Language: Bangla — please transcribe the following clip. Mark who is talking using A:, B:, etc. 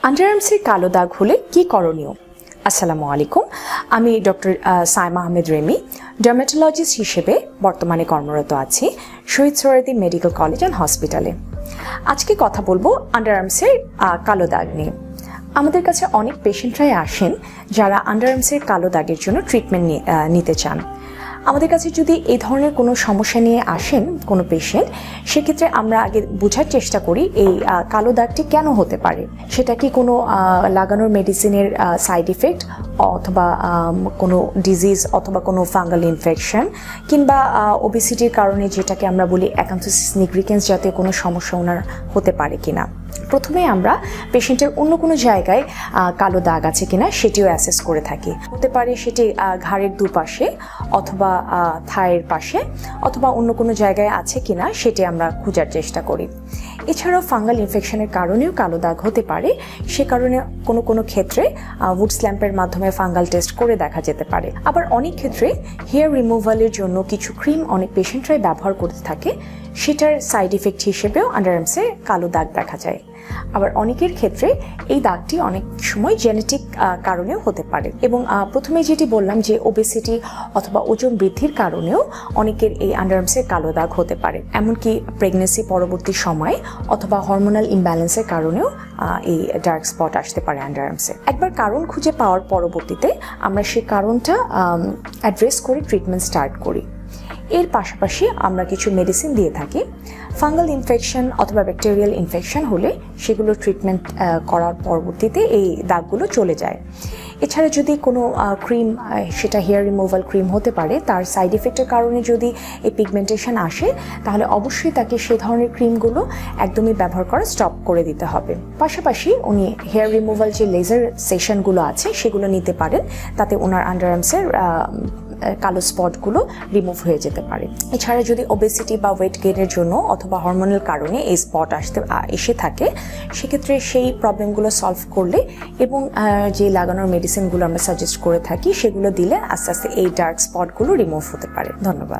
A: আন্ডারআর্মসের কালো দাগ হলে কি করণীয়? আসসালামু আলাইকুম, আমি doctor Saima Ahmed Remi, dermatologist হিসেবে বর্তমানে কর্মরত আছি Shaheed Suhrawardy medical college and হসপিটালে। আজকে কথা বলবো আন্ডারআর্মসের কালো দাগ নিয়ে। আমাদের কাছে অনেক পেশেন্টরাই আসেন যারা আন্ডারআর্মসের কালো দাগের জন্য ট্রিটমেন্ট নিতে চান। আমাদের কাছে যদি এই ধরনের কোনো সমস্যা নিয়ে আসেন কোনো পেশেন্ট, সেক্ষেত্রে আমরা আগে বোঝার চেষ্টা করি এই কালো দাগটি কেন হতে পারে। সেটা কি কোনো লাগানোর মেডিসিনের সাইড ইফেক্ট, অথবা কোনো ডিজিজ, অথবা কোনো ফাঙ্গাল ইনফেকশন, কিংবা ওবেসিটির কারণে যেটাকে আমরা বলি অ্যাকান্থোসিস নিগ্রিকেন্স জাতীয় কোনো সমস্যা ওনার হতে পারে কিনা। প্রথমে আমরা পেশেন্টের অন্য কোনো জায়গায় কালো দাগ আছে কিনা সেটিও অ্যাসেস করে থাকি। হতে পারে সেটি ঘাড়ের দুপাশে, অথবা থায়ের পাশে, অথবা অন্য কোনো জায়গায় আছে কিনা সেটি আমরা খোঁজার চেষ্টা করি। এছাড়াও ফাঙ্গাল ইনফেকশনের কারণেও কালো দাগ হতে পারে। সে কারণে কোনো ক্ষেত্রে উডস ল্যাম্পের মাধ্যমে ফাঙ্গাল টেস্ট করে দেখা যেতে পারে। আবার অনেক ক্ষেত্রে হেয়ার রিমুভালের জন্য কিছু ক্রিম অনেক পেশেন্টরাই ব্যবহার করতে থাকে, সেটার সাইড ইফেক্ট হিসেবেও আন্ডারআর্মসে কালো দাগ দেখা যায়। আবার অনেকের ক্ষেত্রে এই দাগটি অনেক সময় জেনেটিক কারণেও হতে পারে। এবং প্রথমে যেটি বললাম যে ওবেসিটি অথবা ওজন বৃদ্ধির কারণেও অনেকের এই আন্ডারআর্মসের কালো দাগ হতে পারে। এমনকি প্রেগনেন্সি পরবর্তী সময়ে অথবা হরমোনাল ইমব্যালেন্সের কারণেও এই ডার্ক স্পট আসতে পারে আন্ডারআর্মসে। একবার কারণ খুঁজে পাওয়ার পরবর্তীতে আমরা সেই কারণটা অ্যাড্রেস করে ট্রিটমেন্ট স্টার্ট করি। এর পাশাপাশি আমরা কিছু মেডিসিন দিয়ে থাকি। ফাঙ্গাল ইনফেকশন অথবা ব্যাকটেরিয়াল ইনফেকশন হলে সেগুলো ট্রিটমেন্ট করার পরবর্তীতে এই দাগগুলো চলে যায়। এছাড়া যদি কোনো ক্রিম, সেটা হেয়ার রিমুভাল ক্রিম হতে পারে, তার সাইড ইফেক্টের কারণে যদি এই পিগমেন্টেশন আসে, তাহলে অবশ্যই তাকে সেই ধরনের ক্রিমগুলো একদমই ব্যবহার করা স্টপ করে দিতে হবে। পাশাপাশি উনি হেয়ার রিমুভাল যে লেজার সেশনগুলো আছে সেগুলো নিতে পারেন, তাতে ওনার আন্ডারআর্মসের কালো স্পটগুলো রিমুভ হয়ে যেতে পারে। এছাড়া যদি ওবেসিটি বা ওয়েট গেইনের জন্য অথবা হরমোনাল কারণে এই স্পট এসে থাকে, সেক্ষেত্রে সেই প্রবলেমগুলো সলভ করলে এবং যে লাগানোর মেডিসিনগুলো আমরা সাজেস্ট করে থাকি সেগুলো দিলে আস্তে আস্তে এই ডার্ক স্পটগুলো রিমুভ হতে পারে। ধন্যবাদ।